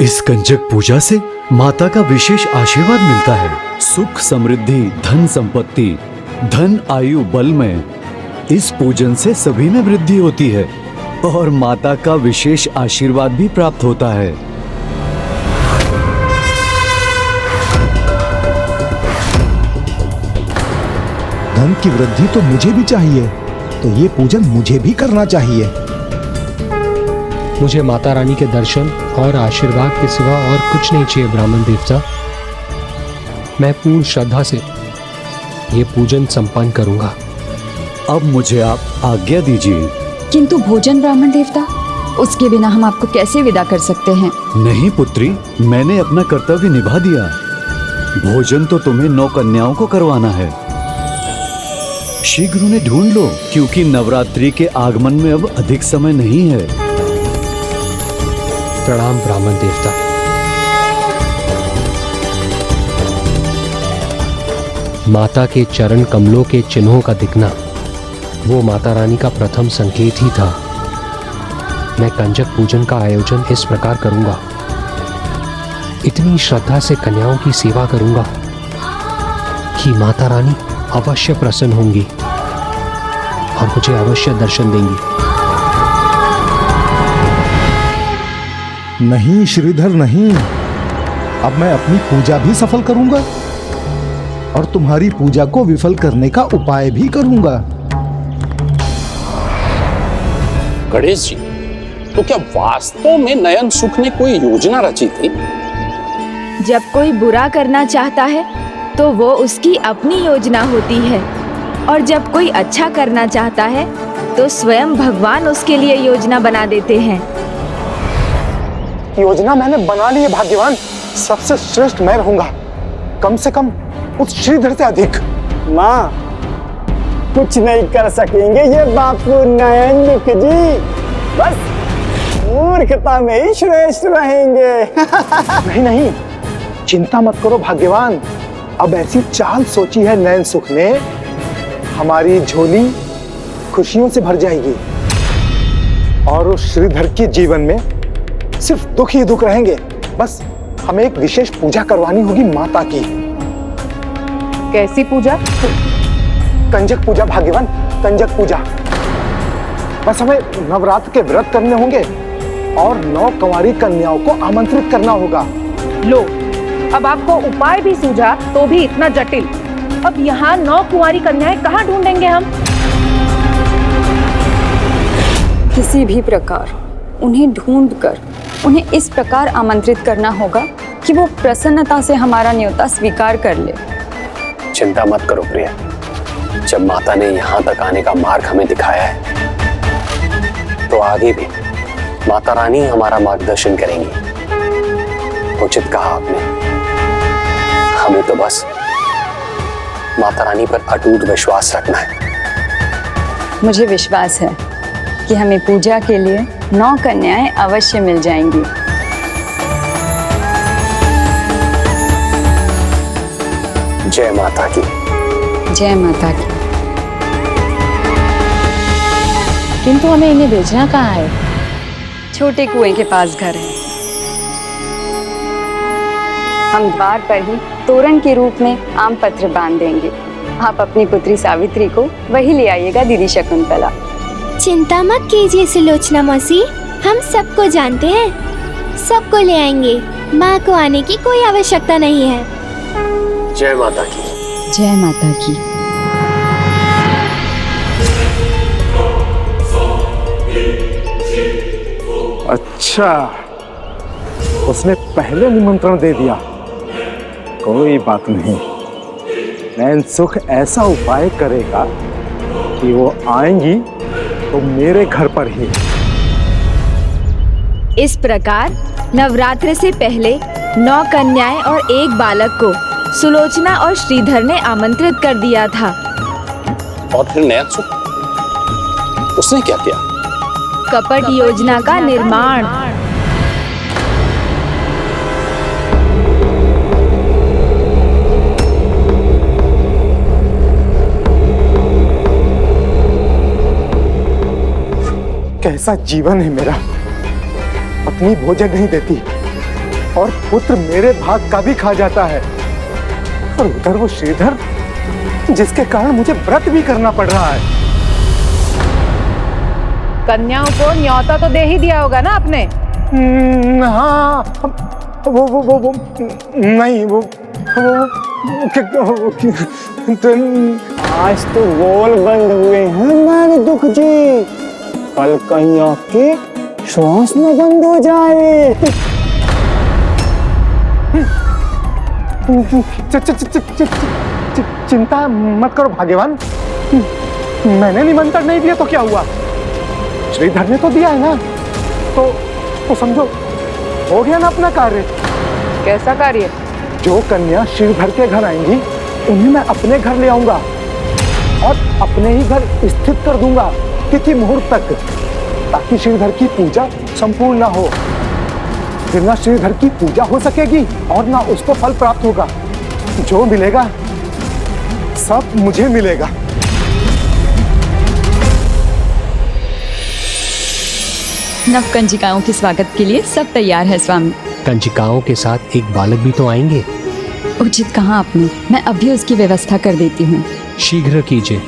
इस कंजक पूजा से माता का विशेष आशीर्वाद मिलता है। सुख, समृद्धि, धन संपत्ति, धन, आयु, बल में इस पूजन से सभी में वृद्धि होती है और माता का विशेष आशीर्वाद भी प्राप्त होता है। धन की वृद्धि तो मुझे भी चाहिए, तो ये पूजन मुझे भी करना चाहिए। मुझे माता रानी के दर्शन और आशीर्वाद के सिवा और कुछ नहीं चाहिए ब्राह्मण देवता। मैं पूर्ण श्रद्धा से ये पूजन संपन्न करूंगा। अब मुझे आप आज्ञा दीजिए। किंतु भोजन ब्राह्मण देवता, उसके बिना हम आपको कैसे विदा कर सकते हैं? नहीं पुत्री, मैंने अपना कर्तव्य निभा दिया। भोजन तो तुम्हें 9 कन्याओं को करवाना है। शीघ्र उन्हें ढूंढ लो, क्योंकि नवरात्रि के आगमन में अब अधिक समय नहीं है। प्रणाम ब्राह्मण देवता। माता के चरण कमलों के चिन्हों का दिखना वो माता रानी का प्रथम संकेत ही था। मैं कंजक पूजन का आयोजन इस प्रकार करूंगा। इतनी श्रद्धा से कन्याओं की सेवा करूंगा कि माता रानी अवश्य प्रसन्न होंगी और मुझे अवश्य दर्शन देंगी। नहीं श्रीधर, नहीं। अब मैं अपनी पूजा भी सफल करूंगा और तुम्हारी पूजा को विफल करने का उपाय भी करूंगा। गणेश जी, तो क्या वास्तव में नयन सुख ने कोई योजना रची थी? जब कोई बुरा करना चाहता है तो वो उसकी अपनी योजना होती है, और जब कोई अच्छा करना चाहता है तो स्वयं भगवान उसके लिए योजना बना देते हैं। योजना मैंने बना ली है भाग्यवान। सबसे श्रेष्ठ मैं रहूंगा, कम से कम उस श्रीधर से अधिक। माँ, कुछ नहीं कर सकेंगे ये बापू नयन दुख जी, बस मूर्खता में ही श्रेष्ठ रहेंगे। नहीं नहीं, चिंता मत करो भाग्यवान। अब ऐसी चाल सोची है नयन सुख ने, हमारी झोली खुशियों से भर जाएगी और उस श्रीधर के जीवन में सिर्फ दुख ही दुख रहेंगे। बस हमें एक विशेष पूजा करवानी होगी माता की। कैसी पूजा? कंजक पूजा भाग्यवान, कंजक पूजा। बस हमें नवरात्र के व्रत करने होंगे और 9 कंवारी कन्याओं को आमंत्रित करना होगा। लो, अब आपको उपाय भी सूझा तो भी इतना जटिल। अब यहाँ 9 कुंवारी कन्याएं कहाँ ढूंढेंगे हम? किसी भी प्रकार उन्हें ढूंढकर उन्हें इस प्रकार आमंत्रित करना होगा कि वो प्रसन्नता से हमारा न्योता स्वीकार कर ले। चिंता मत करो प्रिया, जब माता ने यहाँ तक आने का मार्ग हमें दिखाया है तो आगे भी माता रानी हमारा मार्गदर्शन करेंगी। उचित कहा आपने। हमें तो बस माता रानी पर अटूट विश्वास रखना है। मुझे विश्वास है कि हमें पूजा के लिए 9 कन्याएं अवश्य मिल जाएंगी। जय माता की। जय माता की। किंतु हमें इन्हें भेजना कहाँ है? छोटे कुएं के पास घर है। हम द्वार पर ही तोरण के रूप में आम पत्र बांध देंगे। आप अपनी पुत्री सावित्री को वही ले आइएगा दीदी शकुंतला। चिंता मत कीजिए सुलोचना मौसी, हम सबको जानते हैं, सबको ले आएंगे। माँ को आने की कोई आवश्यकता नहीं है। जय माता की। जय माता की। अच्छा, उसने पहले निमंत्रण दे दिया। कोई बात नहीं, नैन सुख ऐसा उपाय करेगा कि वो आएंगी तो मेरे घर पर ही। इस प्रकार नवरात्र से पहले 9 कन्याएं और 1 बालक को सुलोचना और श्रीधर ने आमंत्रित कर दिया था। और फिर नयन सुख, उसने क्या किया? कपट योजना का निर्माण। कैसा जीवन है मेरा, पत्नी भोजन नहीं देती, और पुत्र मेरे भाग का भी खा जाता है। और उधर वो श्रीधर जिसके कारण मुझे व्रत भी करना पड़ रहा है। कन्याओं को न्योता तो दे ही दिया होगा ना आपने? हाँ, वो नहीं, आज तो बोल बंद हुए हैं हमारे दुख जी, कल कहीं आपके श्वास में बंद हो जाए। चिंता मत करो भाग्यवान, मैंने निमंत्रण नहीं दिया तो क्या हुआ, श्रीधर ने तो दिया है ना, तो समझो हो गया ना अपना कार्य। कैसा कार्य? जो कन्या श्रीधर के घर आएंगी उन्हें मैं अपने घर ले आऊंगा और अपने ही घर स्थित कर दूंगा तिथि मुहूर्त तक, ताकि श्रीधर की पूजा संपूर्ण ना हो। फिर ना श्रीधर की पूजा हो सकेगी और ना उसको फल प्राप्त होगा। जो मिलेगा सब मुझे मिलेगा। नव कंजिकाओं के स्वागत के लिए सब तैयार है स्वामी। कंजिकाओं के साथ एक बालक भी तो आएंगे। उचित कहा आपने, मैं अभी उसकी व्यवस्था कर देती हूँ। शीघ्र कीजिए,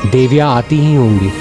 देवियाँ आती ही होंगी।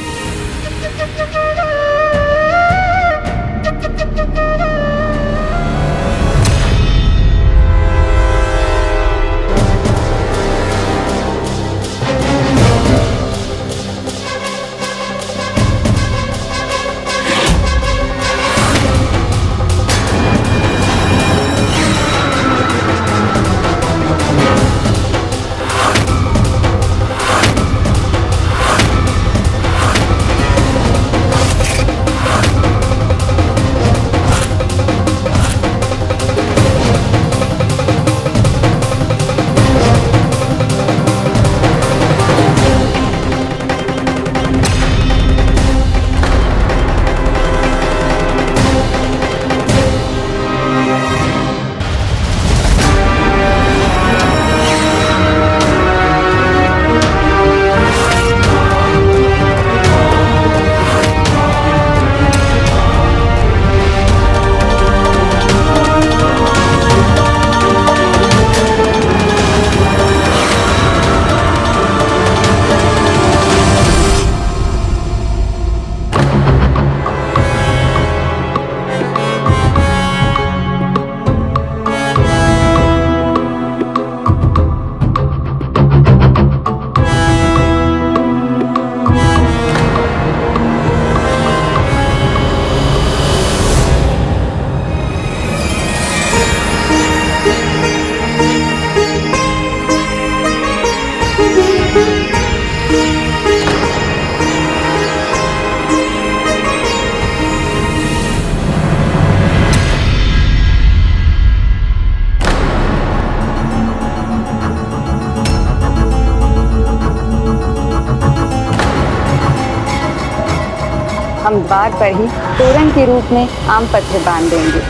हम द्वार पर ही तोरण के रूप में आम पत्र बांध देंगे।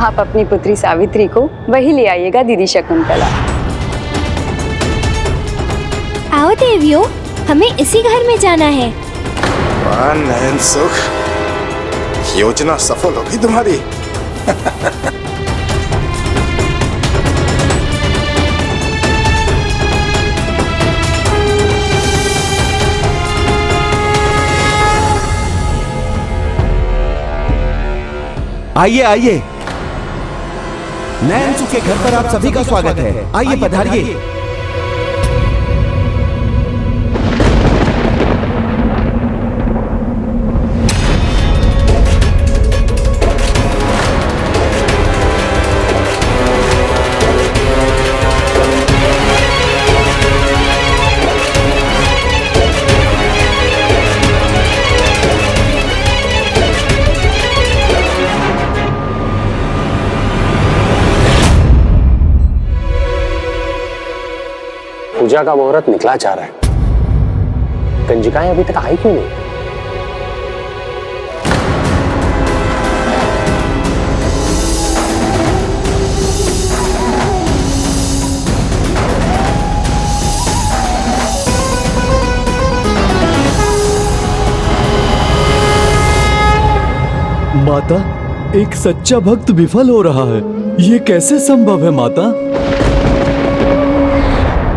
आप अपनी पुत्री सावित्री को वही ले आइएगा दीदी शकुंतला। आओ देवियों, हमें इसी घर में जाना है। वाह नयन सुख, योजना सफल होगी तुम्हारी। आइए आइए, नयन सुख के घर पर आप सभी का स्वागत है। आइए पधारिए। पूजा का मुहूर्त निकला जा रहा है, कंजिकाएं अभी तक आई क्यों नहीं? माता, एक सच्चा भक्त विफल हो रहा है। ये कैसे संभव है माता?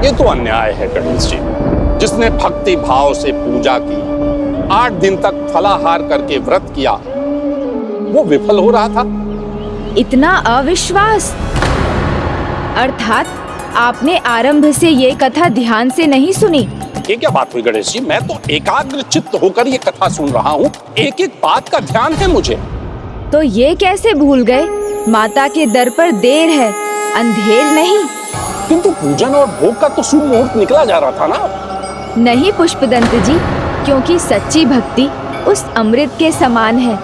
ये तो अन्याय है गणेश जी। जिसने भक्ति भाव से पूजा की, 8 दिन तक फलाहार करके व्रत किया, वो विफल हो रहा था। इतना अविश्वास! अर्थात आपने आरंभ से ये कथा ध्यान से नहीं सुनी। ये क्या बात हुई गणेश जी? मैं तो एकाग्र चित्त होकर ये कथा सुन रहा हूँ। एक एक बात का ध्यान है मुझे। तो ये कैसे भूल गए? माता के दर पर देर है, अंधेर नहीं। किंतु पूजन और भोग का तो शुभ मुहूर्त निकला जा रहा था ना। नहीं पुष्पदंत जी, क्योंकि सच्ची भक्ति उस अमृत के समान है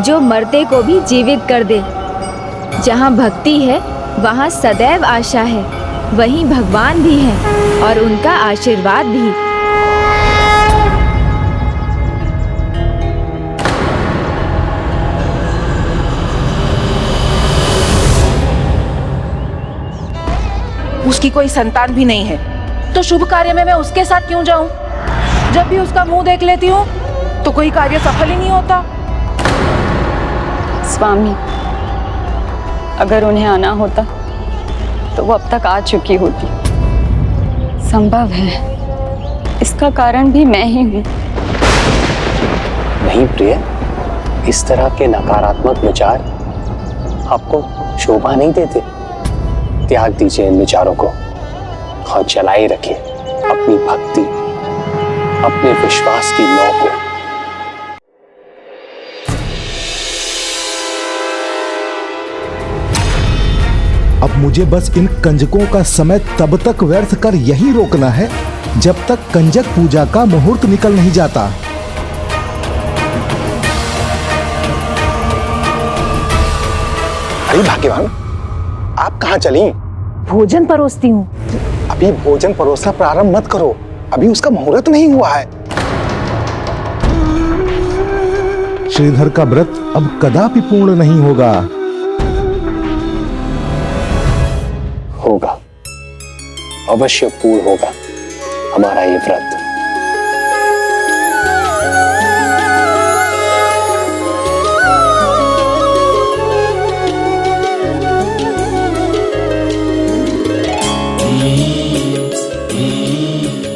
जो मरते को भी जीवित कर दे। जहाँ भक्ति है वहाँ सदैव आशा है, वहीं भगवान भी हैं और उनका आशीर्वाद भी। उसकी कोई संतान भी नहीं है, तो शुभ कार्य में मैं उसके साथ क्यों जाऊं? जब भी उसका मुंह देख लेती हूँ तो कोई कार्य सफल ही नहीं होता। स्वामी, अगर उन्हें आना होता तो वो अब तक आ चुकी होती। संभव है इसका कारण भी मैं ही हूँ। नहीं प्रिय, इस तरह के नकारात्मक विचार आपको शोभा नहीं देते। त्याग दीजिए इन विचारों को और चलाए रखिए अपनी भक्ति, अपने विश्वास की नौ को। अब मुझे बस इन कंजकों का समय तब तक व्यर्थ कर यही रोकना है जब तक कंजक पूजा का मुहूर्त निकल नहीं जाता। अरे भाग्यवान, आप कहाँ चली? भोजन परोसती हूँ। अभी भोजन परोसना प्रारंभ मत करो, अभी उसका मुहूर्त नहीं हुआ है। श्रीधर का व्रत अब कदापि पूर्ण नहीं होगा। होगा, अवश्य पूर्ण होगा हमारा ये व्रत।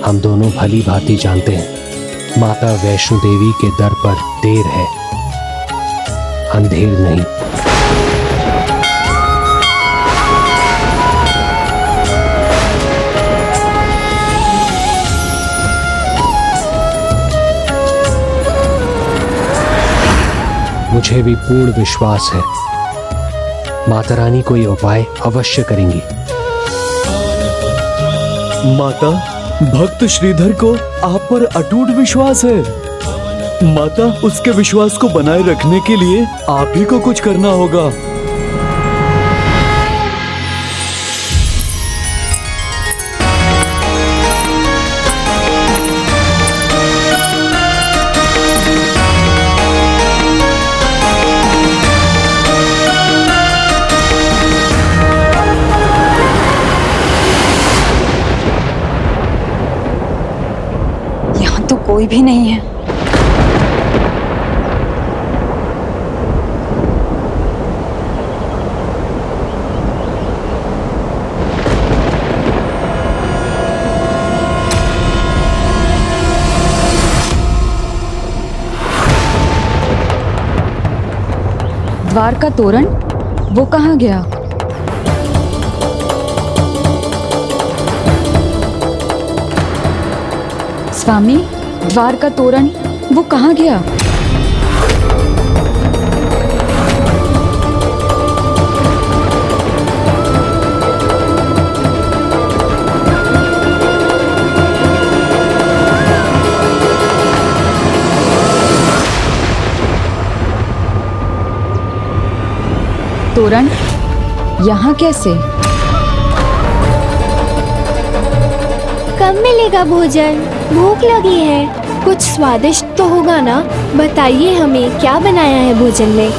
हम दोनों भली भांति जानते हैं माता वैष्णो देवी के दर पर देर है, अंधेर नहीं। मुझे भी पूर्ण विश्वास है माता रानी कोई उपाय अवश्य करेंगी। माता, भक्त श्रीधर को आप पर अटूट विश्वास है। माता, उसके विश्वास को बनाए रखने के लिए आप ही को कुछ करना होगा। तो कोई भी नहीं है। द्वार का तोरण, वो कहाँ गया? स्वामी, द्वार का तोरण वो कहाँ गया? तोरण यहाँ कैसे? कब मिलेगा भोजन? भूख लगी है, कुछ स्वादिष्ट तो होगा ना? बताइए हमें क्या बनाया है भोजन में।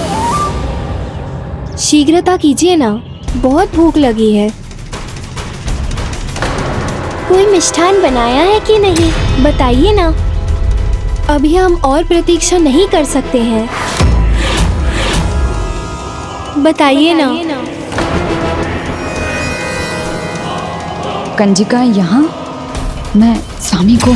शीघ्रता कीजिए ना, बहुत भूख लगी है। कोई मिष्ठान बनाया है कि नहीं, बताइए ना। अभी हम और प्रतीक्षा नहीं कर सकते हैं, बताइए ना। कंजिका यहाँ, मैं स्वामी को।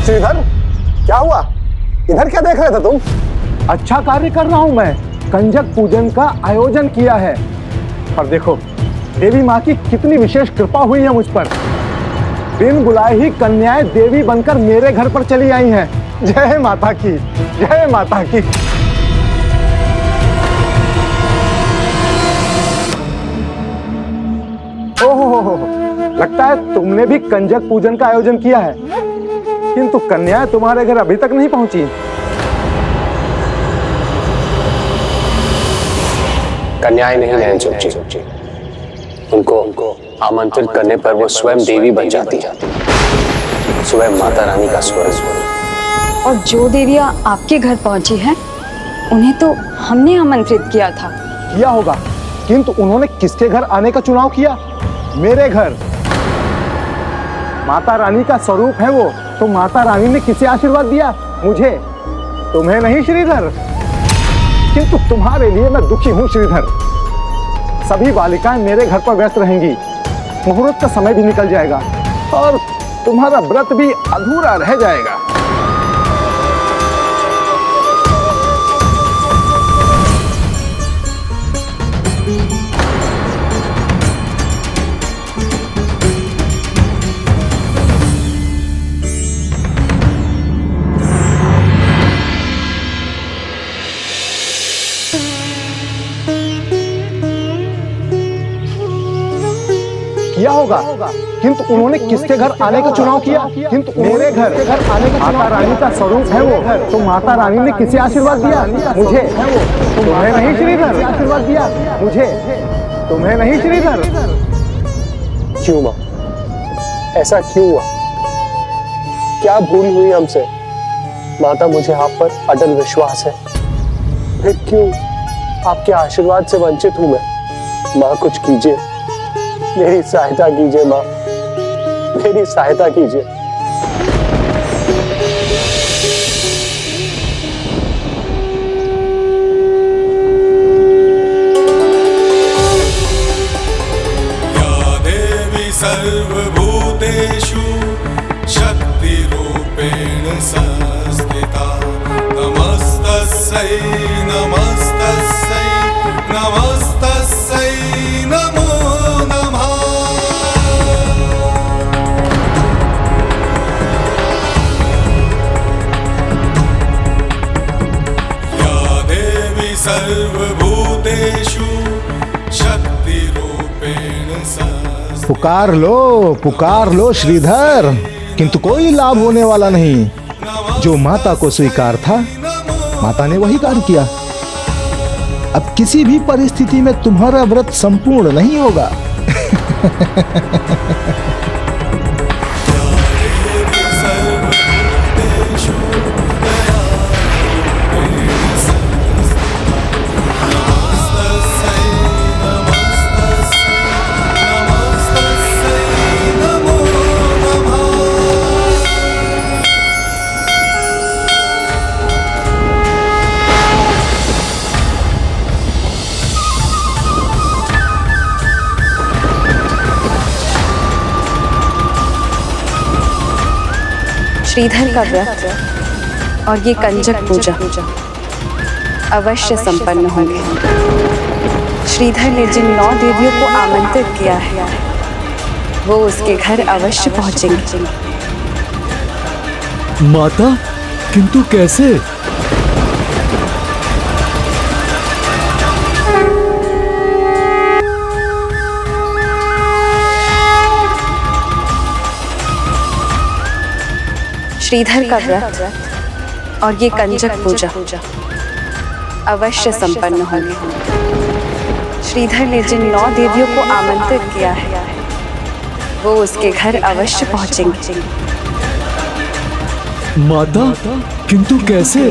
श्रीधर, क्या हुआ? इधर क्या देख रहे थे तुम? अच्छा कार्य कर रहा हूं मैं। कंजक पूजन का आयोजन किया है और देखो देवी माँ की कितनी विशेष कृपा हुई है मुझ पर। बिन बुलाए ही कन्याएं देवी बनकर मेरे घर पर चली आई हैं। जय माता की, जय माता की। ओहो, लगता है तुमने भी कंजक पूजन का आयोजन किया है, किंतु कन्याएं तुम्हारे घर अभी तक नहीं पहुंची। कन्याएं नहीं नैन सुख जी, उनको आमंत्रित करने पर वो स्वयं देवी बन जाती है, स्वयं माता रानी का स्वरूप। और जो देवियां आपके घर पहुंची हैं, उन्हें तो हमने आमंत्रित किया था। किया होगा, किंतु उन्होंने किसके घर आने का चुनाव किया? मेरे घर। माता रानी का स्वरूप है वो, तो माता रानी ने किसे आशीर्वाद दिया? मुझे, तुम्हें नहीं श्रीधर। किंतु तुम्हारे लिए मैं दुखी हूं श्रीधर। सभी बालिकाएं मेरे घर पर व्यस्त रहेंगी, मुहूर्त का समय भी निकल जाएगा और तुम्हारा व्रत भी अधूरा रह जाएगा। किया होगा, किंतु उन्होंने किसके घर आने का चुनाव किया? किंतु मेरे घर आने का। माता रानी का स्वरूप है वो, तो माता रानी ने किसे आशीर्वाद दिया? मुझे। तुम्हें नहीं श्रीधर। आशीर्वाद दिया मुझे, तुम्हें नहीं श्रीधर। क्यों माँ, ऐसा क्यों हुआ? क्या भूल हुई हमसे? माता, मुझे आप पर अटल विश्वास है, फिर क्यों आपके आशीर्वाद से वंचित हूं मैं? माँ, कुछ कीजिए, मेरी सहायता कीजिए माँ, मेरी सहायता कीजिए। या देवी सर्वभूतेषु शक्तिरूपेण संस्थिता, नमस्तस्यै नमस्तस्यै नमस्तस्यै नमो नमः। या देवी सर्वभूतेषु शक्तिरूपेण संस्थिता। पुकार लो श्रीधर, किंतु कोई लाभ होने वाला नहीं। जो माता को स्वीकार था, माता ने वही कार्य किया। अब किसी भी परिस्थिति में तुम्हारा व्रत संपूर्ण नहीं होगा। श्रीधर का व्रत और ये कंजक पूजा अवश्य संपन्न होंगे। श्रीधर ने जिन 9 देवियों को आमंत्रित किया है, वो उसके घर अवश्य पहुंचेंगे। माता, किंतु कैसे? श्रीधर का व्रत और ये कंजक पूजा अवश्य संपन्न होंगे। श्रीधर ने जिन 9 देवियों को आमंत्रित किया है, वो उसके घर अवश्य पहुंचेंगे। माता, किंतु कैसे?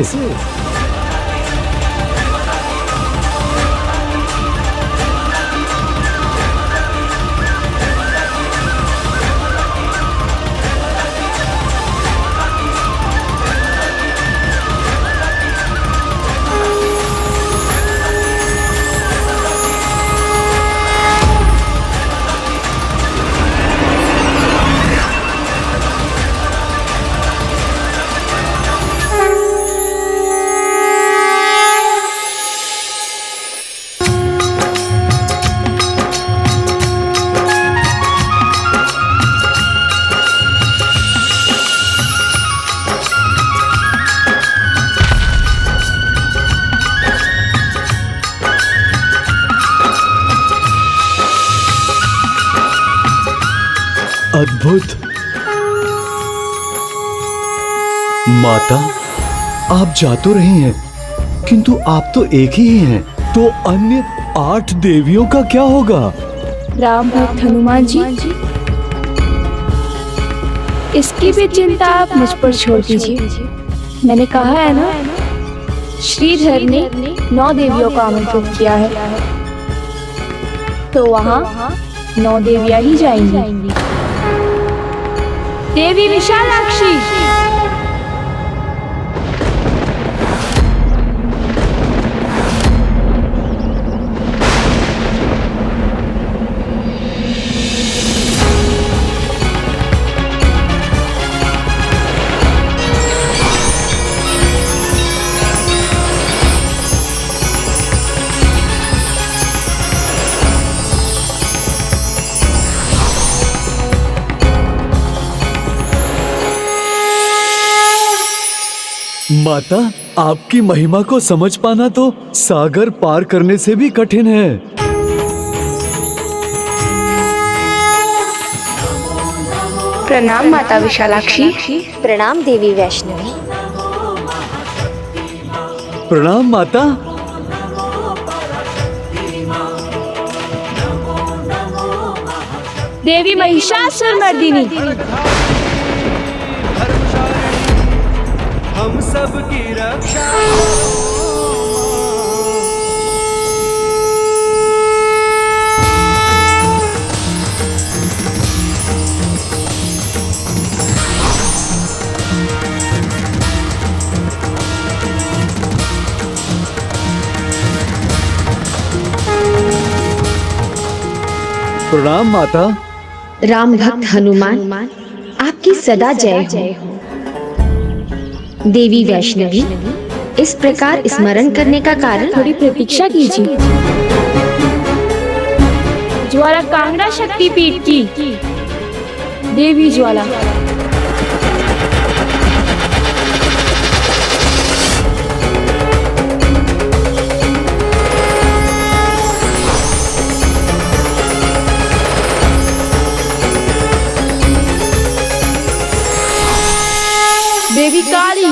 अद्भुत। माता, आप जा तो रही हैं, किंतु आप तो एक ही हैं, तो अन्य 8 देवियों का क्या होगा? राम भक्त हनुमान जी, इसकी भी चिंता आप मुझ पर छोड़ दीजिए। मैंने कहा है ना, श्रीधर ने 9 देवियों को आमंत्रित किया है, तो वहाँ 9 देवियां ही जाएंगी। देवी विशालाक्षी, माता, आपकी महिमा को समझ पाना तो सागर पार करने से भी कठिन है। प्रणाम माता विशालाक्षी। प्रणाम देवी वैष्णवी। प्रणाम माता। देवी महिषासुरमर्दिनी, हम सब की रक्षा। प्रणाम माता। राम भक्त हनुमान, आपकी सदा जय हो। देवी वैष्णवी, इस प्रकार स्मरण करने का कारण? थोड़ी प्रतीक्षा कीजिए। ज्वाला कांगड़ा शक्तिपीठ की देवी ज्वाला। देवी काली,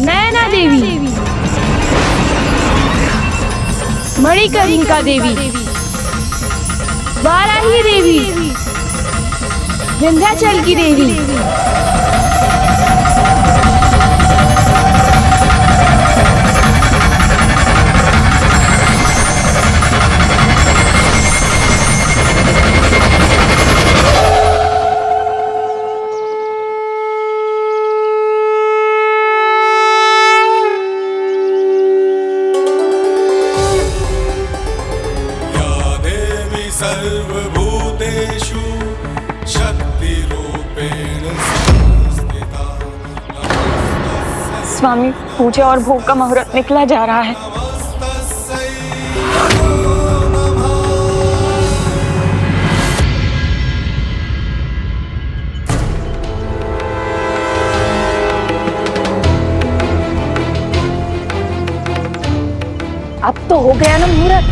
नैना देवी, मणिकर्णिका देवी, वाराही देवी, विंध्याचल की देवी, सर्वभूतेषु शक्तिरूपेण संस्थिता। स्वामी, पूजा और भोग का मुहूर्त निकला जा रहा है। अब तो हो गया ना मुहूर्त।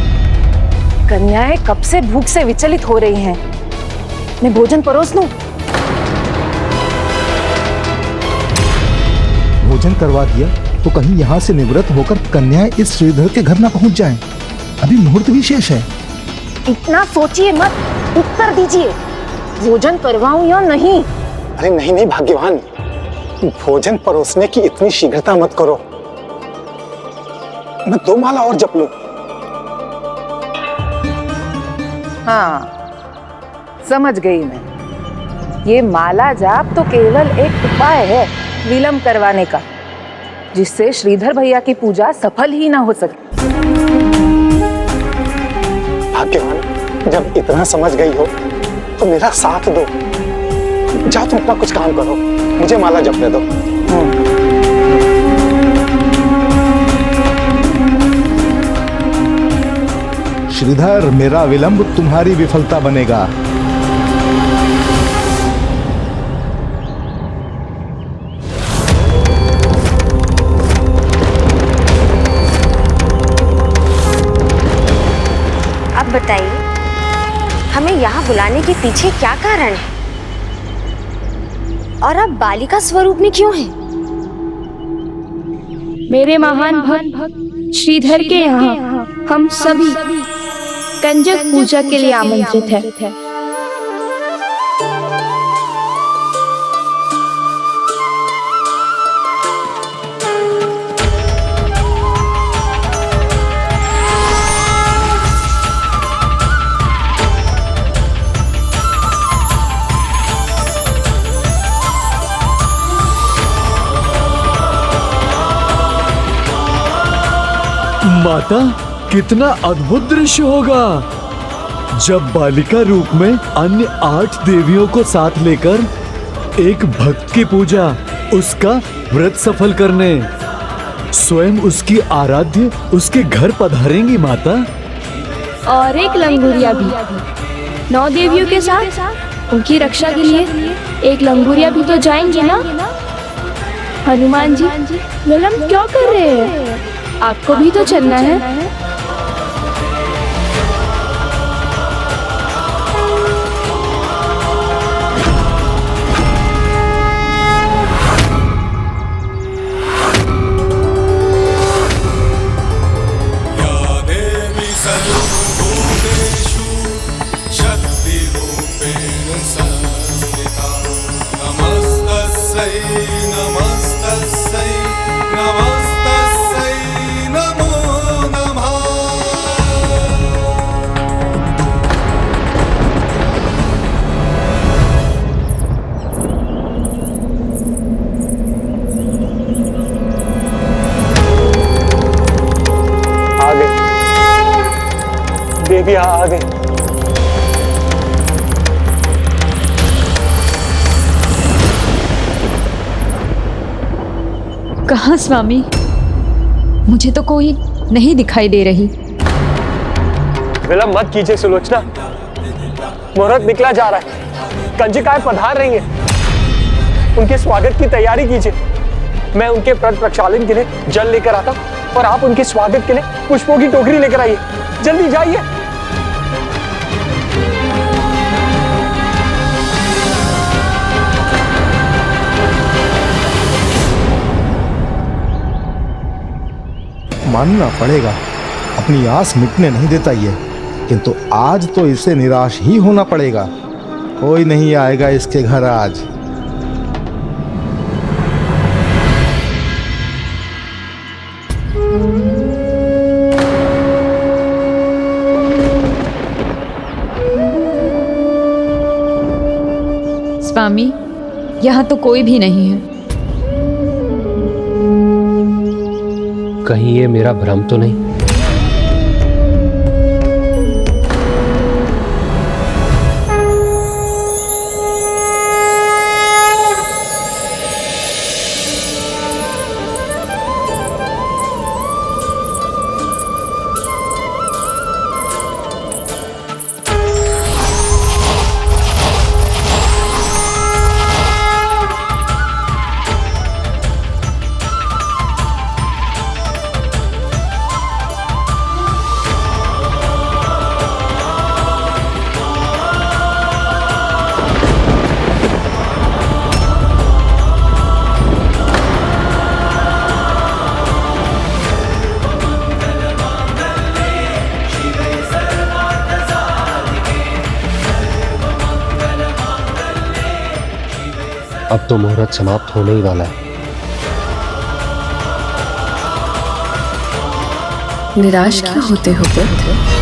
कन्याएं कब से भूख से विचलित हो रही हैं। मैं भोजन परोस लूं? भोजन करवा दिया तो कहीं यहाँ से निवृत्त होकर कन्याएं इस श्रीधर के घर ना पहुँच जाएं। अभी मुहूर्त भी शेष है। इतना सोचिए मत, उत्तर दीजिए, भोजन करवाऊं या नहीं? अरे नहीं नहीं भाग्यवान, भोजन परोसने की इतनी शीघ्रता मत करो। मैं 2 माला और जप लूं। हाँ, समझ गई मैं। ये माला जाप तो केवल एक उपाय है विलंब करवाने का, जिससे श्रीधर भैया की पूजा सफल ही ना हो सके। भाग्यवान, जब इतना समझ गई हो तो मेरा साथ दो। जाओ तुम अपना कुछ काम करो, मुझे माला जपने दो। श्रीधर, मेरा विलंब तुम्हारी विफलता बनेगा। अब बताइए, हमें यहाँ बुलाने के पीछे क्या कारण है? और अब बालिका स्वरूप में क्यों है? मेरे महान भक्त श्रीधर के यहाँ हम सभी कंजक पूजा के लिए आमंत्रित हैं। माता, कितना अद्भुत दृश्य होगा जब बालिका रूप में अन्य 8 देवियों को साथ लेकर एक भक्त की पूजा, उसका व्रत सफल करने स्वयं उसकी आराध्य उसके घर पधारेंगी माता। और एक लंगूरिया भी 9 देवियों के साथ उनकी रक्षा के लिए एक लंगूरिया भी तो जाएंगी ना। हनुमान जी, विलंब क्यों कर रहे हैं? आपको भी तो चलना है। देवी आ गई। कहाँ स्वामी? मुझे तो कोई नहीं दिखाई दे रही। विलंब मत कीजिए सुलोचना, मुहूर्त निकला जा रहा है, कंजिकाएं पधार रही हैं, उनके स्वागत की तैयारी कीजिए। मैं उनके व्रत प्रक्षालन के लिए जल लेकर आता हूं और आप उनके स्वागत के लिए पुष्पों की टोकरी लेकर आइए। जल्दी जाइए। मानना पड़ेगा, अपनी आस मिटने नहीं देता ये, किंतु आज तो इसे निराश ही होना पड़ेगा। कोई नहीं आएगा इसके घर आज। स्वामी, यहाँ तो कोई भी नहीं है। कहीं ये मेरा भ्रम तो नहीं? अब तो मुहूर्त समाप्त होने ही वाला है। निराश क्यों होते हो पुत्र?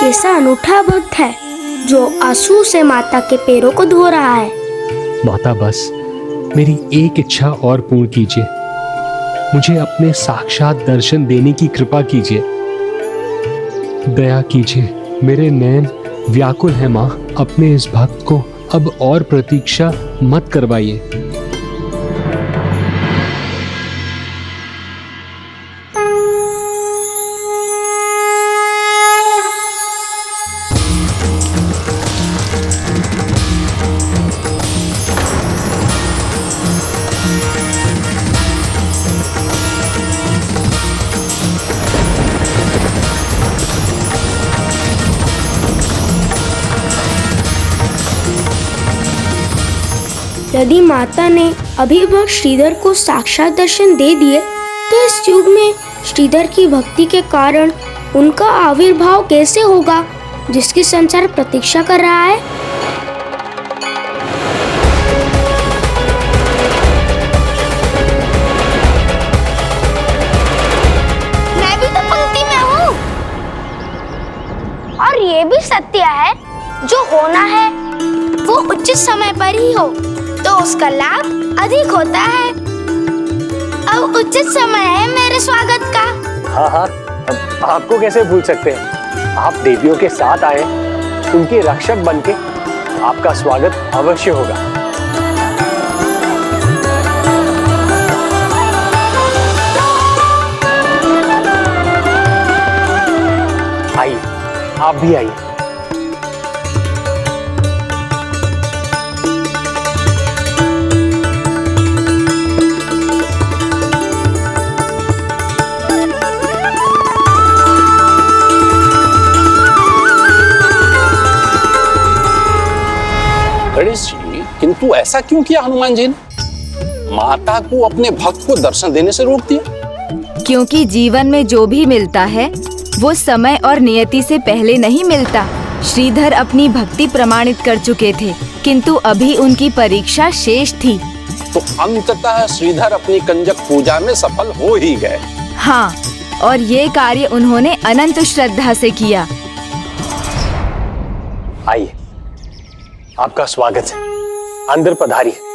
कैसा अनूठा भक्त है जो आंसू से माता के पैरों को धो रहा है। माता बस मेरी एक इच्छा और पूर्ण कीजिए, मुझे अपने साक्षात दर्शन देने की कृपा कीजिए। दया कीजिए, मेरे नयन व्याकुल है माँ, अपने इस भक्त को अब और प्रतीक्षा मत करवाइए। यदि माता ने अभी वक्त श्रीधर को साक्षात दर्शन दे दिए तो इस युग में श्रीधर की भक्ति के कारण उनका आविर्भाव कैसे होगा, जिसकी संसार प्रतीक्षा कर रहा है। मैं भी तो पंक्ति में हूँ। और ये भी सत्य है, जो होना है वो उचित समय पर ही हो तो उसका लाभ अधिक होता है। अब उचित समय है मेरे स्वागत का। हाँ हाँ, आपको कैसे भूल सकते हैं। आप देवियों के साथ आए, उनके रक्षक बनके आपका स्वागत अवश्य होगा। आइए, आप भी आइए। गणेश जी, किंतु ऐसा क्यों किया हनुमान जी ने? माता को अपने भक्त को दर्शन देने से रोक दिया? क्योंकि जीवन में जो भी मिलता है वो समय और नियति से पहले नहीं मिलता। श्रीधर अपनी भक्ति प्रमाणित कर चुके थे, किंतु अभी उनकी परीक्षा शेष थी। तो अंततः श्रीधर अपनी कंजक पूजा में सफल हो ही गए। हाँ, और ये कार्य उन्होंने अनंत श्रद्धा से किया। आइए, आपका स्वागत है। अंदर पधारिए।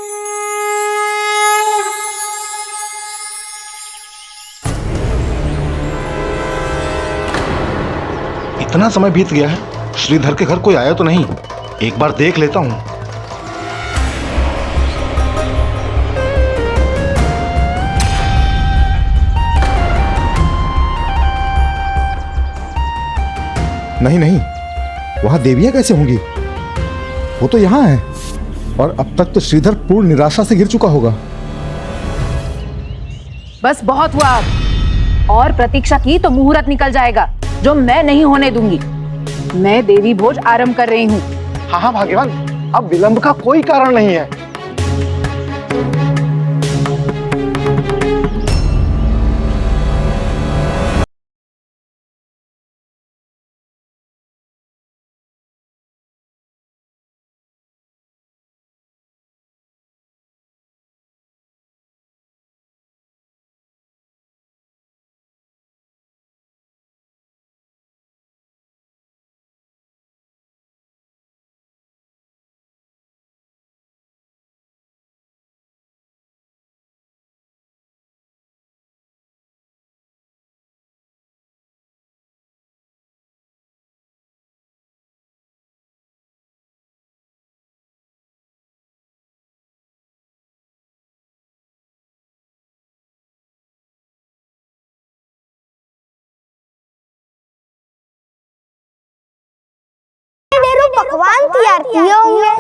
इतना समय बीत गया है, श्रीधर के घर कोई आया तो नहीं। एक बार देख लेता हूँ। नहीं नहीं, वहां देवियां कैसे होंगी? वो तो यहाँ है, और अब तक तो श्रीधर पूर्ण निराशा से गिर चुका होगा। बस बहुत हुआ अब। और प्रतीक्षा की तो मुहूर्त निकल जाएगा, जो मैं नहीं होने दूंगी। मैं देवी भोज आरंभ कर रही हूँ। हाँ हाँ भाग्यवान, अब विलंब का कोई कारण नहीं है। पकवान तैयार किए होंगे।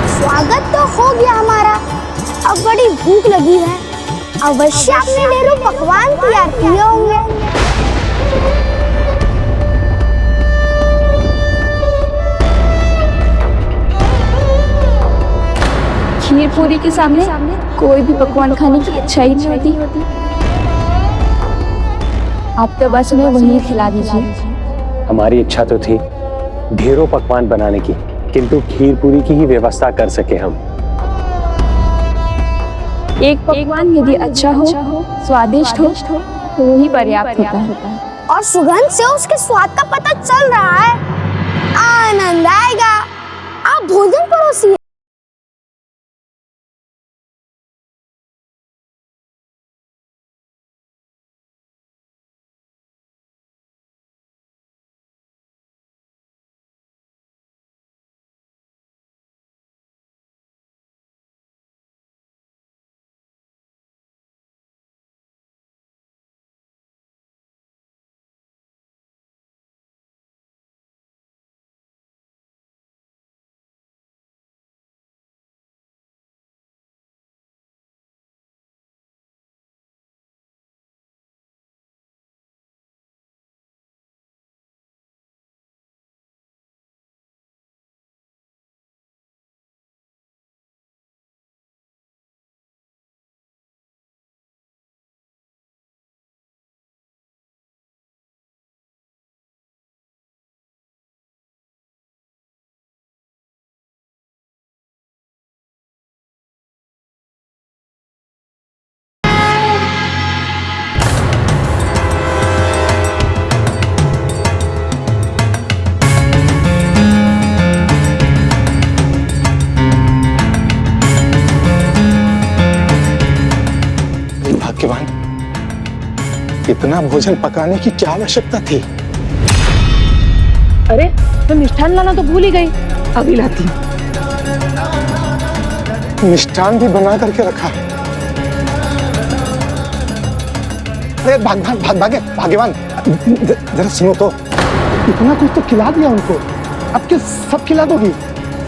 स्वागत तो हो गया हमारा, अब बड़ी भूख लगी है। अवश्य आपने ढेरों पकवान तैयार किए होंगे। खीर पूरी के सामने कोई भी पकवान खाने की इच्छा ही नहीं होती। आप तो बस हमें वही खिला दीजिए। हमारी इच्छा तो थी ढेरों पकवान बनाने की, किंतु खीर पूरी की ही व्यवस्था कर सके हम। एक पकवान यदि अच्छा हो, स्वादिष्ट हो, तो वही पर्याप्त होता है। और सुगंध से उसके स्वाद का पता चल रहा है। आनंद आएगा। आप भोजन परोसिए। इतना भोजन पकाने की क्या आवश्यकता थी? अरे मैं मिष्ठान लाना तो भूल ही गई, अभी लाती हूँ। मिष्ठान भी बना करके रखा। अरे भाग्यवान, जरा सुनो तो, इतना कुछ तो खिला दिया उनको, अब क्या सब खिला दोगी?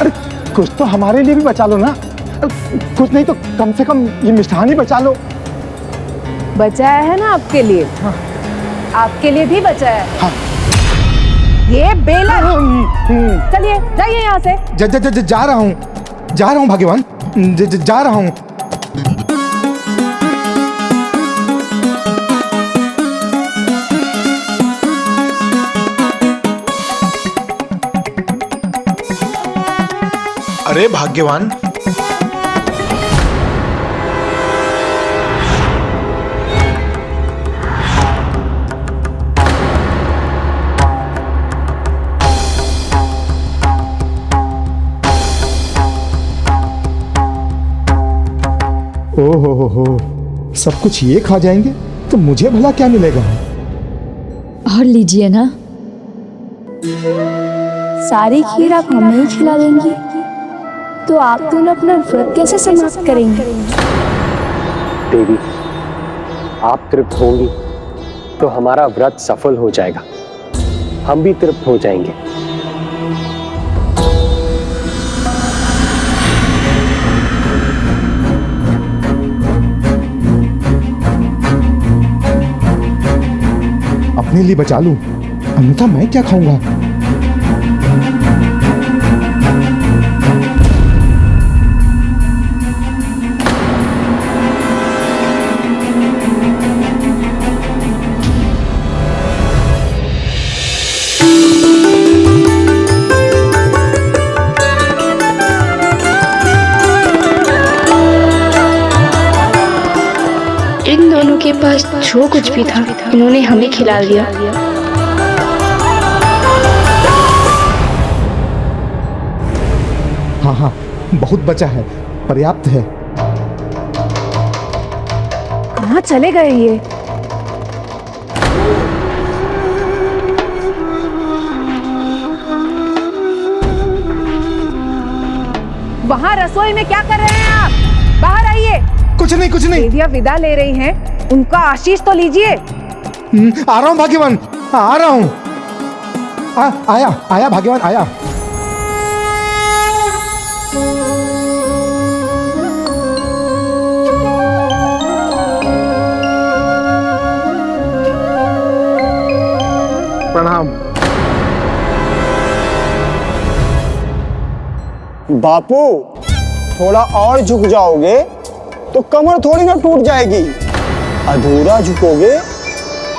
अरे कुछ तो हमारे लिए भी बचा लो ना, कुछ नहीं तो कम से कम ये मिष्ठान ही बचा लो। बचाया है ना आपके लिए। हाँ। आपके लिए भी बचाया है। हाँ। ये बेला। चलिए जाइए यहाँ से। जा रहा हूँ भाग्यवान, जा रहा हूँ। अरे भाग्यवान, ओहो, सब कुछ ये खा जाएंगे तो मुझे भला क्या मिलेगा? और लीजिए ना, सारी खीर आप हमें ही खिला देंगी तो आप दोनों अपना व्रत कैसे समाप्त करेंगे? देवी, आप तृप्त होंगी तो हमारा व्रत सफल हो जाएगा, हम भी तृप्त हो जाएंगे। अपने लिए बचा लूं, अन्यथा मैं क्या खाऊंगा? इन दोनों के पास जो कुछ भी था इन्होंने हमें खिला दिया। हाँ, बहुत बचा है, पर्याप्त है। कहाँ चले गए ये? वहाँ रसोई में क्या कर रहे हैं आप? बाहर आइए। कुछ नहीं। देवियाँ विदा ले रही हैं, उनका आशीष तो लीजिए। आ रहा हूँ भाग्यवान, आ रहा हूँ। आया भाग्यवान, आया। प्रणाम। बापू, थोड़ा और झुक जाओगे तो कमर थोड़ी ना टूट जाएगी। अधूरा झुकोगे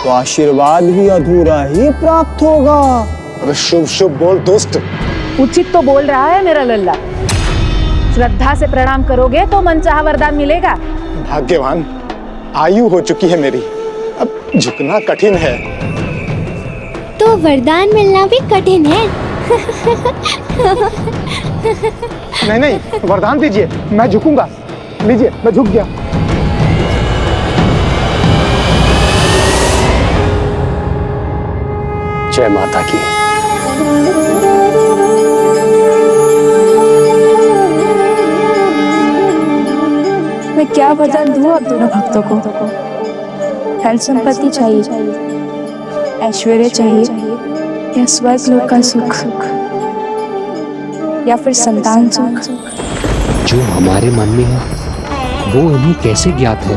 तो आशीर्वाद भी अधूरा ही प्राप्त होगा। अरे शुभ शुभ बोल दोस्त। उचित तो बोल रहा है मेरा लल्ला। श्रद्धा से प्रणाम करोगे तो मनचाहा वरदान मिलेगा। भाग्यवान, आयु हो चुकी है मेरी, अब झुकना कठिन है। तो वरदान मिलना भी कठिन है। नहीं, वरदान दीजिए, मैं झुकूंगा। लीजिए, मैं झुक गया। जय माता की। मैं क्या वरदान दूं आप दोनों भक्तों को? धन संपत्ति चाहिए, ऐश्वर्य चाहिए, या स्वर्ग लोक का सुख, या फिर संतान सुख? जो हमारे मन में है वो इन्हें कैसे ज्ञात है?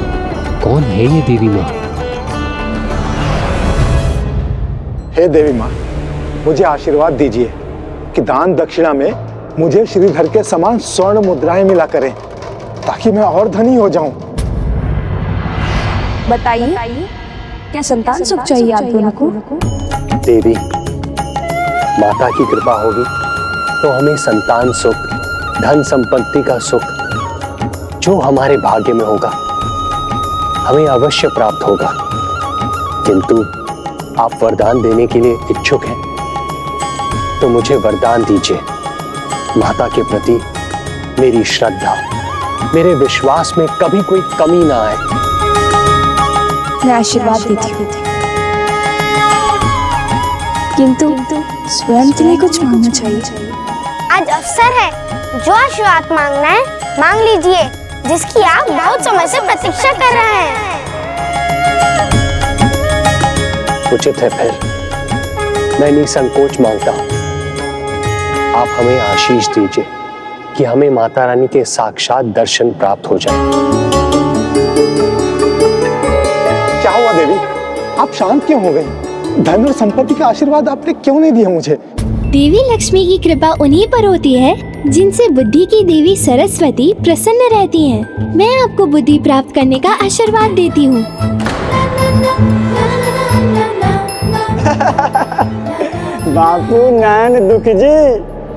कौन है ये देवी माँ? हे देवी माँ, मुझे आशीर्वाद दीजिए कि दान दक्षिणा में मुझे श्रीधर के समान स्वर्ण मुद्राएं मिला करें, ताकि मैं और धनी हो जाऊं। बताइए, क्या संतान सुख चाहिए आप दोनों को? देवी, माता की कृपा होगी तो हमें संतान सुख, धन संपत्ति का सुख जो हमारे भाग्य में होगा हमें अवश्य प्राप्त होगा। किंतु आप वरदान देने के लिए इच्छुक हैं तो मुझे वरदान दीजिए। माता के प्रति मेरी श्रद्धा, मेरे विश्वास में कभी कोई कमी ना आए। मैं आशीर्वाद देती हूँ। किंतु स्वयं के लिए कुछ मांगना चाहिए। आज अवसर है, जो आशीर्वाद मांगना है मांग लीजिए, जिसकी आप बहुत समय से प्रतीक्षा कर रहे हैं। उचित है, फिर मैं निसंकोच मांगता हूं। आप हमें आशीष दीजिए कि हमें माता रानी के साक्षात दर्शन प्राप्त हो जाए। क्या हुआ देवी, आप शांत क्यों हो गई? धन और संपत्ति का आशीर्वाद आपने क्यों नहीं दिया मुझे? देवी लक्ष्मी की कृपा उन्हीं पर होती है जिनसे बुद्धि की देवी सरस्वती प्रसन्न रहती हैं। मैं आपको बुद्धि प्राप्त करने का आशीर्वाद देती हूँ। बापू नैन दुख जी,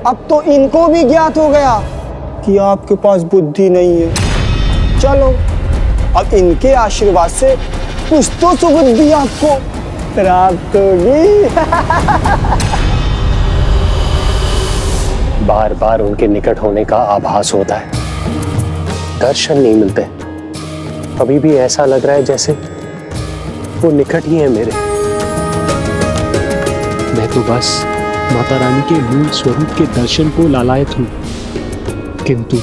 अब तो इनको भी ज्ञात हो गया कि आपके पास बुद्धि नहीं है। चलो, अब इनके आशीर्वाद से कुछ तो सुबुद्धि आपको प्राप्त होगी। बार बार उनके निकट होने का आभास होता है, दर्शन नहीं मिलते। अभी भी ऐसा लग रहा है जैसे वो निकट ही है मेरे। मैं तो बस माता रानी के मूल स्वरूप के दर्शन को लालायत हूँ, किंतु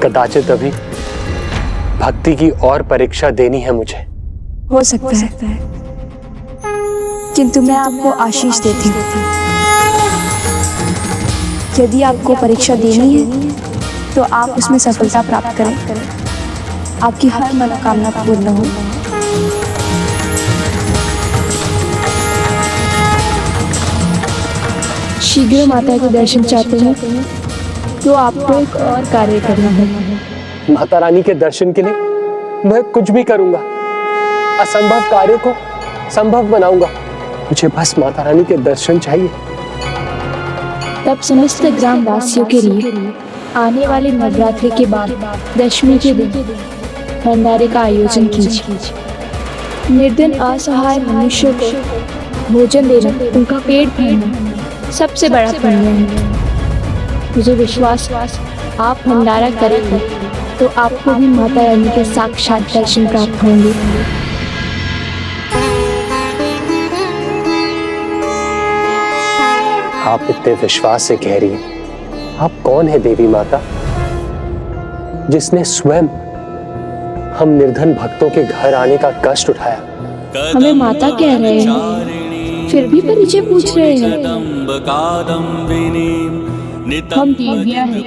कदाचित अभी भक्ति की और परीक्षा देनी है मुझे। हो सकता है, किंतु मैं आपको आशीष देती हूँ। यदि आपको परीक्षा देनी है तो आप उसमें सफलता प्राप्त करें, आपकी हर मनोकामना पूर्ण हो। शीघ्र माता के दर्शन चाहते हैं तो आपको एक और कार्य करना होगा। माता रानी के दर्शन के लिए मैं कुछ भी करूंगा, असंभव कार्य को संभव बनाऊंगा। मुझे बस माता रानी के दर्शन चाहिए। तब समस्त ग्राम वासियों के लिए आने वाले नवरात्रि के बाद दशमी के दिन भंडारे का आयोजन कीजिए। निर्धन असहाय मनुष्यों को भोजन देना, उनका पेट भरना सबसे बड़ा पुण्य है। मुझे विश्वास आप भंडारा करेंगे तो आपको भी माता रानी के साक्षात दर्शन प्राप्त होंगे। आप इतने विश्वास से कह रही हैं। आप कौन है देवी माता, जिसने स्वयं हम निर्धन भक्तों के घर आने का कष्ट उठाया? हमें माता कह रहे हैं, फिर भी परिचय पूछ रहे हैं। हम देवियां हैं,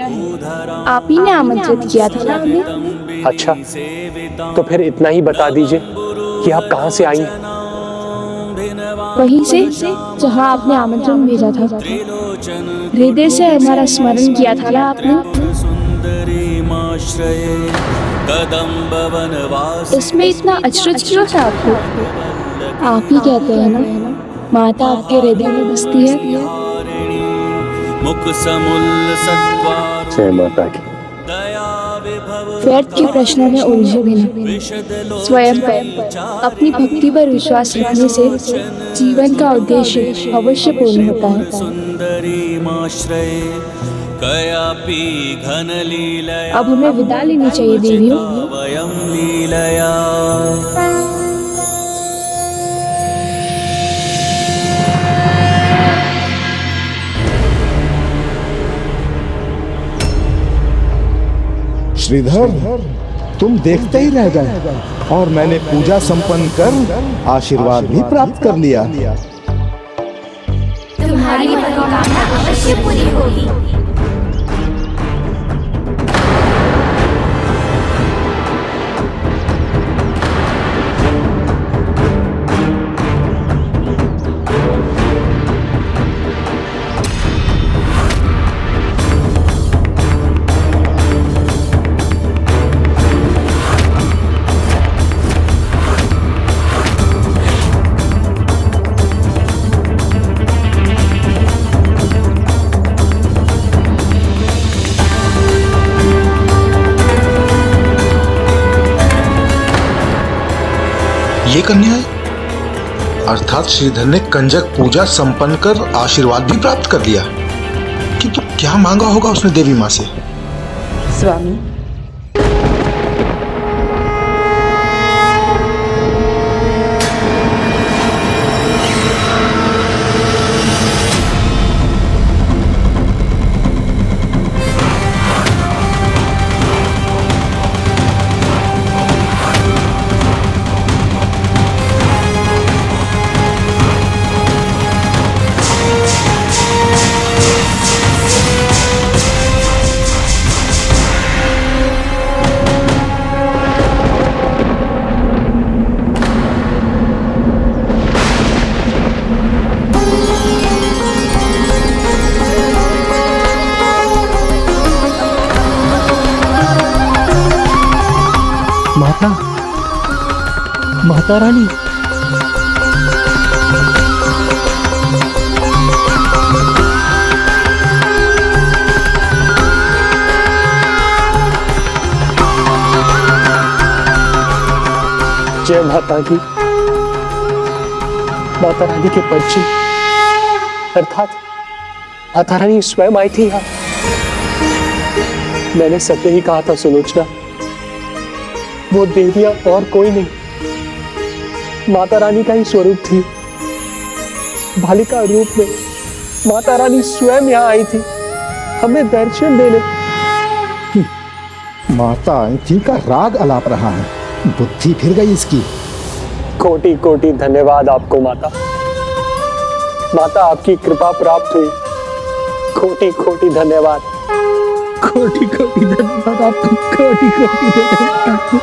आप ही ने आमंत्रित किया था ना हमें। अच्छा, तो फिर इतना ही बता दीजिए कि आप कहाँ से आई हैं? वहीं से जहाँ आपने आमंत्रण भेजा था। हृदय से हमारा स्मरण किया था ना आपने। इसमें इतना अचरज क्यों है आपको? आप ही कहते हैं ना, माता आपके हृदय में बसती है। जय माता की। व्यर्थ के प्रश्नों में उलझे बिना स्वयं पर अपनी भक्ति पर विश्वास रखने से जीवन का उद्देश्य अवश्य पूर्ण होता है। अब हमें विदा लेनी चाहिए देवियों। श्रीधर, तुम देखते ही रह गए और मैंने पूजा संपन्न कर आशीर्वाद भी प्राप्त कर लिया। तुम्हारी मनोकामना अवश्य पूरी होगी। ये कन्या है, अर्थात श्रीधर ने कंजक पूजा संपन्न कर आशीर्वाद भी प्राप्त कर लिया। किंतु क्या मांगा होगा उसने देवी माँ से? स्वामी, माता, माता रानी। जय माता की। माता रानी के पंछी अर्थात माता रानी स्वयं आई थी यहाँ। मैंने सत्य ही कहा था सुलोचना, वो देवियां और कोई नहीं, माता रानी का ही स्वरूप थी। बालिका रूप में माता रानी स्वयं यहाँ आई थी हमें दर्शन देने। माता थी का राग अलाप रहा है, बुद्धि फिर गई इसकी। कोटि कोटि धन्यवाद आपको माता। माता आपकी कृपा प्राप्त हुई, कोटि कोटि धन्यवाद। कोटि कोटि धन्यवाद आपको, कोटि कोटि धन्यवाद।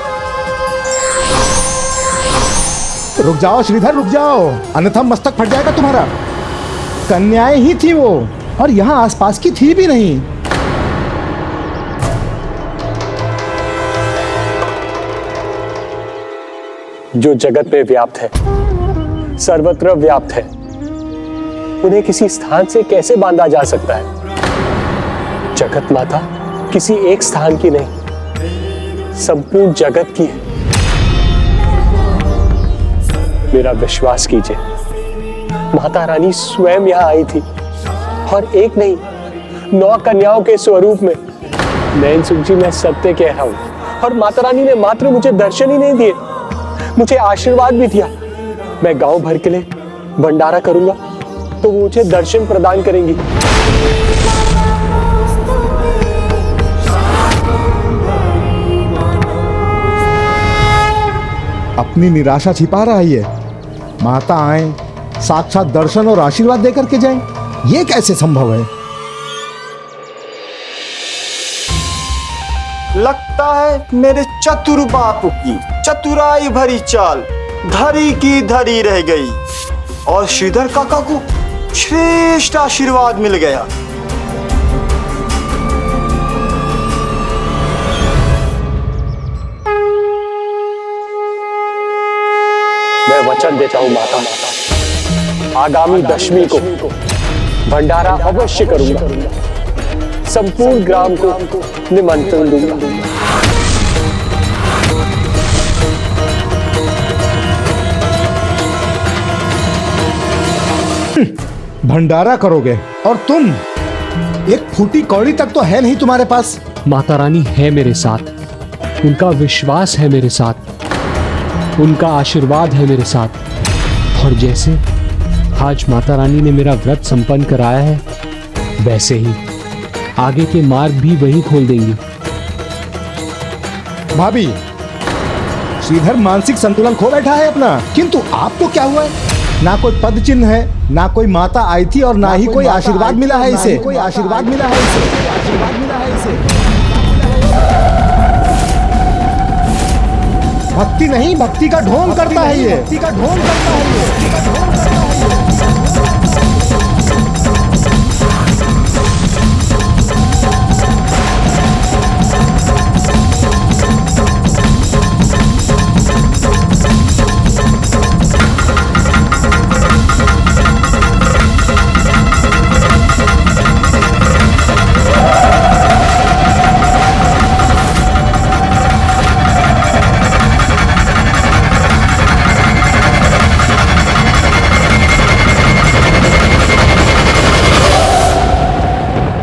रुक जाओ श्रीधर, रुक जाओ, अन्यथा मस्तक फट जाएगा तुम्हारा। कन्याएं ही थी वो, और यहाँ आसपास की थी भी नहीं। जो जगत में व्याप्त है, सर्वत्र व्याप्त है, उन्हें किसी स्थान से कैसे बांधा जा सकता है? जगत माता किसी एक स्थान की नहीं, संपूर्ण जगत की है। मेरा विश्वास कीजिए, माता रानी स्वयं यहाँ आई थी, और एक नहीं 9 कन्याओं के स्वरूप में। नैन सुख जी, मैं सत्य कह रहा हूं, और माता रानी ने मात्र मुझे दर्शन ही नहीं दिए, मुझे आशीर्वाद भी दिया। मैं गांव भर के लिए भंडारा करूंगा तो वो मुझे दर्शन प्रदान करेंगी। अपनी निराशा छिपा रहा है ये। माता आए, साक्षात दर्शन और आशीर्वाद देकर के जाएं, ये कैसे संभव है? लगता है मेरे चतुर बापू की चतुराई भरी चाल धरी की धरी रह गई, और श्रीधर काका को श्रेष्ठ आशीर्वाद मिल गया। मैं वचन देता हूं माता, आगामी दशमी को भंडारा अवश्य करूंगा, संपूर्ण ग्राम को निमंत्रण दूंगा। भंडारा करोगे, और तुम एक फूटी कौड़ी तक तो है नहीं तुम्हारे पास। माता रानी है मेरे साथ, उनका विश्वास है मेरे साथ, उनका आशीर्वाद है मेरे साथ। और जैसे आज माता रानी ने मेरा व्रत संपन्न कराया है, वैसे ही आगे के मार्ग भी वही खोल देंगी। भाभी, श्रीधर मानसिक संतुलन खो बैठा है अपना, किंतु आपको क्या हुआ है? ना कोई पद चिन्ह है, ना कोई माता आई थी, और ना ही कोई आशीर्वाद मिला है इसे। कोई आशीर्वाद मिला है इसे, आशीर्वाद मिला है इसे। भक्ति नहीं, भक्ति का ढोंग करता है ये, भक्ति का ढोंग करता है ये।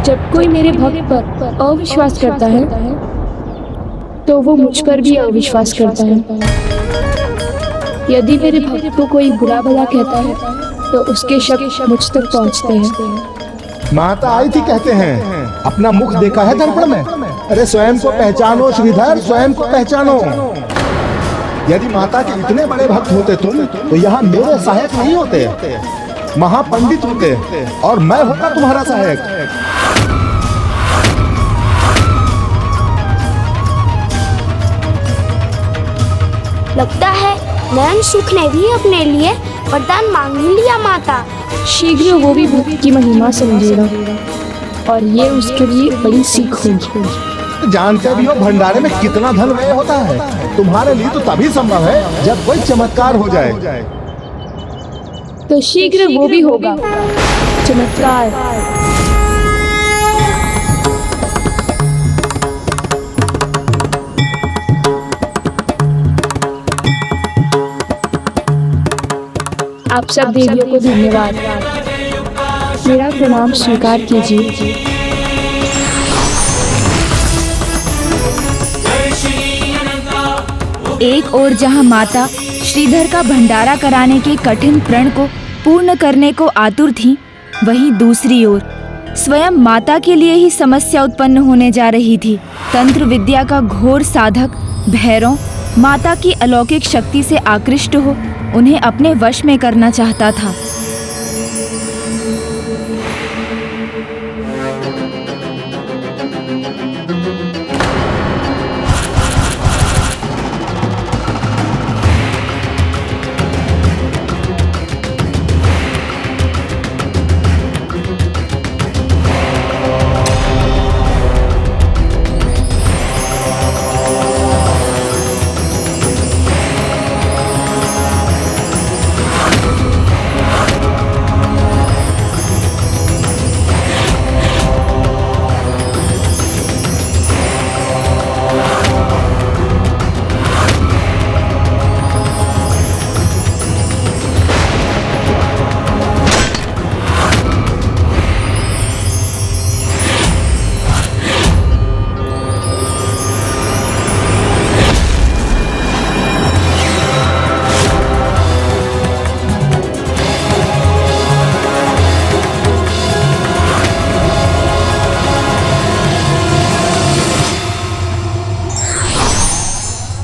जब कोई मेरे भक्त पर अविश्वास करता है तो वो मुझ पर भी अविश्वास करता है। यदि मेरे भक्त को कोई बुरा भला कहता है तो उसके शक मुझ तक पहुंचते हैं। माता आई थी कहते हैं, अपना मुख देखा है दर्पण में? अरे स्वयं को पहचानो श्रीधर, स्वयं को पहचानो। यदि माता के इतने बड़े भक्त होते तुम, तो यहाँ मेरे सहायक नहीं होते, महापंडित होते, और मैं होता तुम्हारा सहायक। लगता है नैन सुख ने भी अपने लिए वरदान मांग ही लिया माता। शीघ्र वो भी भक्ति की महिमा समझेगा और ये उसके लिए बड़ी सीख होगी। जानते भी हो भंडारे में कितना धन व्यय होता है। तुम्हारे लिए तो तभी संभव है जब कोई चमत्कार हो जाए। तो शीघ्र वो भी होगा चमत्कार। आप सब देवियों को धन्यवाद। मेरा प्रणाम स्वीकार कीजिए। एक ओर जहां माता श्रीधर का भंडारा कराने के कठिन प्रण को पूर्ण करने को आतुर थीं, वहीं दूसरी ओर स्वयं माता के लिए ही समस्या उत्पन्न होने जा रही थी। तंत्र विद्या का घोर साधक भैरव माता की अलौकिक शक्ति से आकृष्ट हो उन्हें अपने वश में करना चाहता था।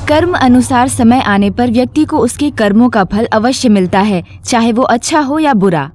कर्म अनुसार समय आने पर व्यक्ति को उसके कर्मों का फल अवश्य मिलता है, चाहे वो अच्छा हो या बुरा।